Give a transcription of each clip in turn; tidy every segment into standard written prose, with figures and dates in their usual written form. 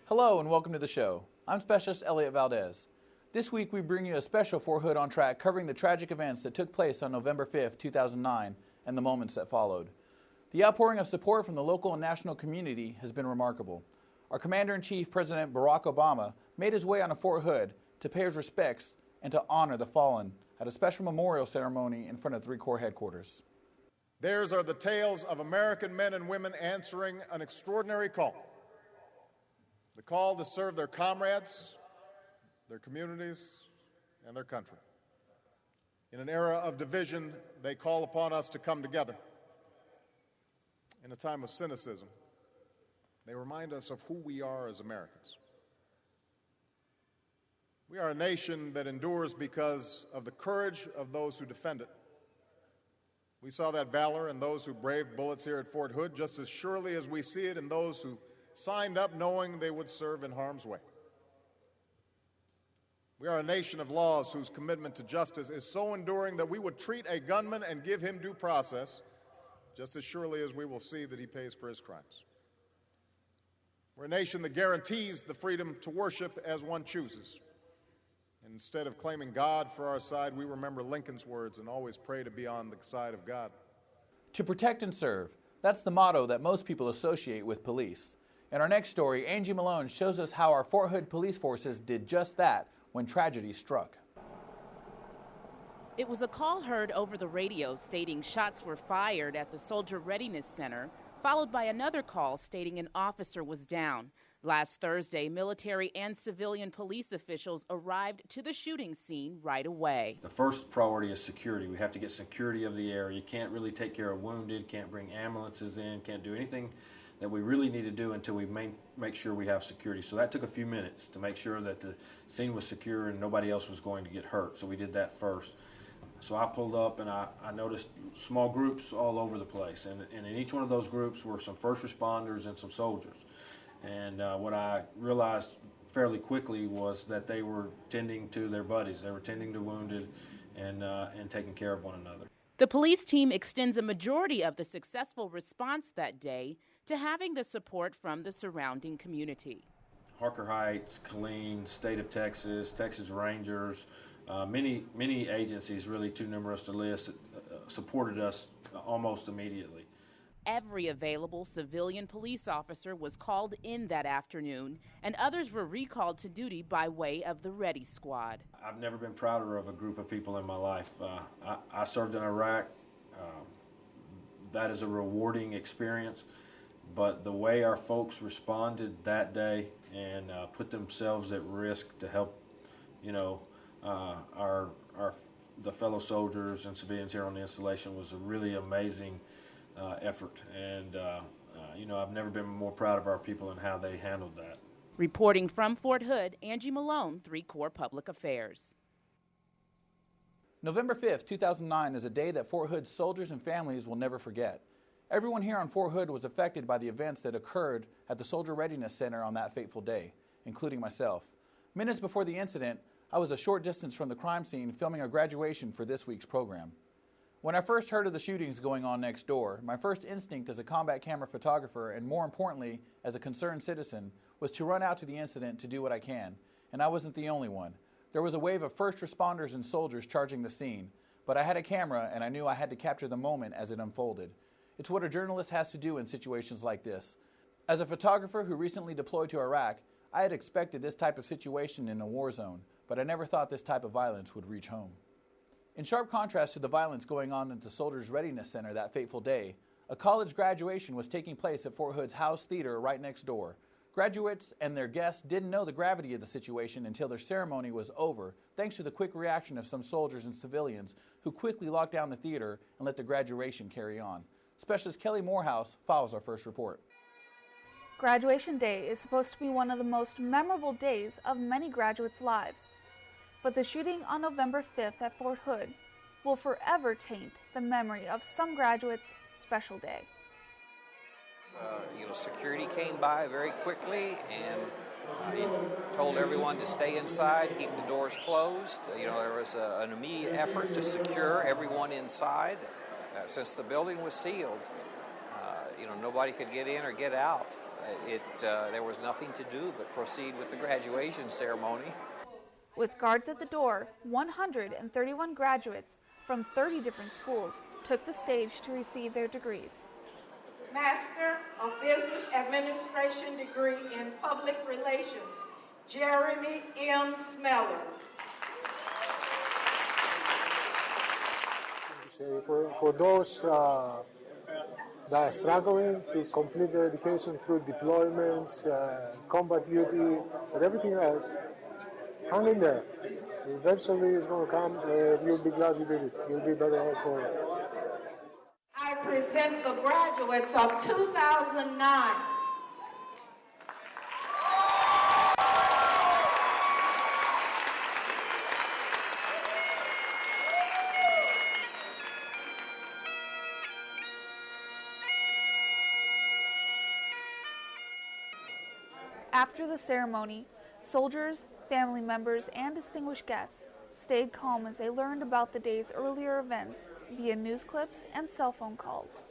Hello and welcome to the show. I'm Specialist Elliot Valdez. This week we bring you a special Fort Hood on Track covering the tragic events that took place on November 5th, 2009 and the moments that followed. The outpouring of support from the local and national community has been remarkable. Our Commander-in-Chief, President Barack Obama, made his way onto Fort Hood to pay his respects and to honor the fallen at a special memorial ceremony in front of 3 Corps headquarters. Theirs are the tales of American men and women answering an extraordinary call. The call to serve their comrades, their communities, and their country. In an era of division, they call upon us to come together. In a time of cynicism, they remind us of who we are as Americans. We are a nation that endures because of the courage of those who defend it. We saw that valor in those who braved bullets here at Fort Hood just as surely as we see it in those who signed up knowing they would serve in harm's way. We are a nation of laws whose commitment to justice is so enduring that we would treat a gunman and give him due process just as surely as we will see that he pays for his crimes. We're a nation that guarantees the freedom to worship as one chooses. And instead of claiming God for our side, we remember Lincoln's words and always pray to be on the side of God. To protect and serve, that's the motto that most people associate with police. In our next story, Angie Malone shows us how our Fort Hood police forces did just that when tragedy struck. It was a call heard over the radio stating shots were fired at the Soldier Readiness Center, followed by another call stating an officer was down. Last Thursday, military and civilian police officials arrived to the shooting scene right away. The first priority is security. We have to get security of the area. You can't really take care of wounded, can't bring ambulances in, can't do anything that we really need to do until we make sure we have security. So that took a few minutes to make sure that the scene was secure and nobody else was going to get hurt. So we did that first. So I pulled up and I noticed small groups all over the place. And in each one of those groups were some first responders and some soldiers. And what I realized fairly quickly was that they were tending to their buddies. They were tending to wounded and taking care of one another. The police team extends a majority of the successful response that day to having the support from the surrounding community. Harker Heights, Killeen, State of Texas, Texas Rangers, many agencies, really too numerous to list, supported us almost immediately. Every available civilian police officer was called in that afternoon, and others were recalled to duty by way of the Ready Squad. I've never been prouder of a group of people in my life. I served in Iraq. That is a rewarding experience, but the way our folks responded that day and put themselves at risk to help, the fellow soldiers and civilians here on the installation was a really amazing effort, and I've never been more proud of our people and how they handled that. Reporting from Fort Hood, Angie Malone, 3 Corps Public Affairs. November 5th, 2009 is a day that Fort Hood soldiers and families will never forget. Everyone here on Fort Hood was affected by the events that occurred at the Soldier Readiness Center on that fateful day, including myself. Minutes before the incident, I was a short distance from the crime scene filming a graduation for this week's program. When I first heard of the shootings going on next door, my first instinct as a combat camera photographer and more importantly as a concerned citizen was to run out to the incident to do what I can, and I wasn't the only one. There was a wave of first responders and soldiers charging the scene, but I had a camera and I knew I had to capture the moment as it unfolded. It's what a journalist has to do in situations like this. As a photographer who recently deployed to Iraq, I had expected this type of situation in a war zone, but I never thought this type of violence would reach home. In sharp contrast to the violence going on at the Soldiers Readiness Center that fateful day, a college graduation was taking place at Fort Hood's House Theater right next door. Graduates and their guests didn't know the gravity of the situation until their ceremony was over, thanks to the quick reaction of some soldiers and civilians who quickly locked down the theater and let the graduation carry on. Specialist Kelly Morehouse files our first report. Graduation day is supposed to be one of the most memorable days of many graduates' lives. But the shooting on November 5th at Fort Hood will forever taint the memory of some graduates' special day. Security came by very quickly and told everyone to stay inside, keep the doors closed. There was an immediate effort to secure everyone inside. Since the building was sealed, nobody could get in or get out. There was nothing to do but proceed with the graduation ceremony. With guards at the door, 131 graduates from 30 different schools took the stage to receive their degrees. Master of Business Administration degree in Public Relations, Jeremy M. Smeller. For those that are struggling to complete their education through deployments, combat duty, and everything else, hang in there. Eventually it's going to come and you'll be glad you did it. You'll be better off for it. I present the graduates of 2009. After the ceremony, soldiers, family members, and distinguished guests stayed calm as they learned about the day's earlier events via news clips and cell phone calls.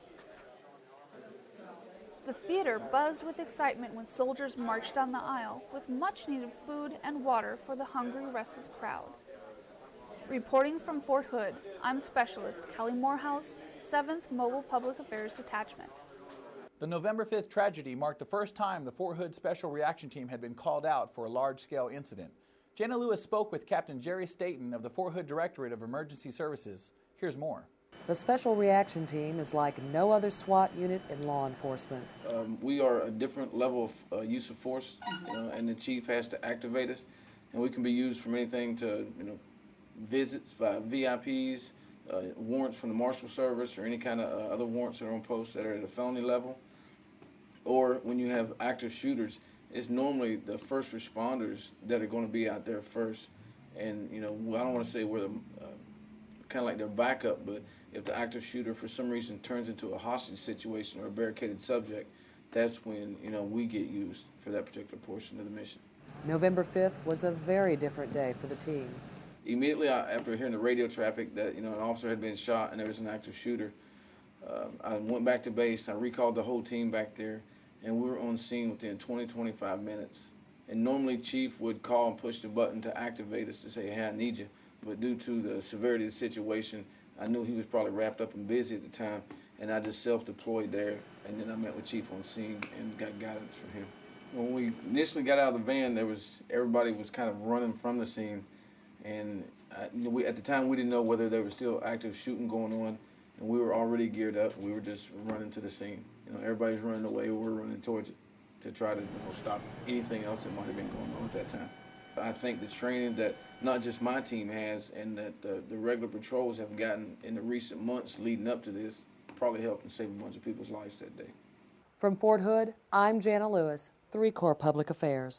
The theater buzzed with excitement when soldiers marched down the aisle with much-needed food and water for the hungry, restless crowd. Reporting from Fort Hood, I'm Specialist Kelly Morehouse, 7th Mobile Public Affairs Detachment. The November 5th tragedy marked the first time the Fort Hood Special Reaction Team had been called out for a large-scale incident. Jana Lewis spoke with Captain Jerry Staten of the Fort Hood Directorate of Emergency Services. Here's more. The Special Reaction Team is like no other SWAT unit in law enforcement. We are a different level of use of force, and the chief has to activate us, and we can be used from anything to, visits by VIPs, warrants from the Marshal Service, or any kind of other warrants that are on post that are at a felony level. Or when you have active shooters, it's normally the first responders that are going to be out there first. And, I don't want to say we're the kind of like their backup, but if the active shooter for some reason turns into a hostage situation or a barricaded subject, that's when, we get used for that particular portion of the mission. November 5th was a very different day for the team. Immediately after hearing the radio traffic that, an officer had been shot and there was an active shooter, I went back to base, I recalled the whole team back there, and we were on scene within 20-25 minutes. And normally Chief would call and push the button to activate us to say, hey, I need you. But due to the severity of the situation, I knew he was probably wrapped up and busy at the time, and I just self-deployed there, and then I met with Chief on scene and got guidance from him. When we initially got out of the van, everybody was kind of running from the scene, and at the time we didn't know whether there was still active shooting going on, and we were already geared up. We were just running to the scene. Everybody's running away, we're running towards it to try to stop anything else that might have been going on at that time. I think the training that not just my team has and that the regular patrols have gotten in the recent months leading up to this probably helped and saved a bunch of people's lives that day. From Fort Hood, I'm Jana Lewis, 3 Corps Public Affairs.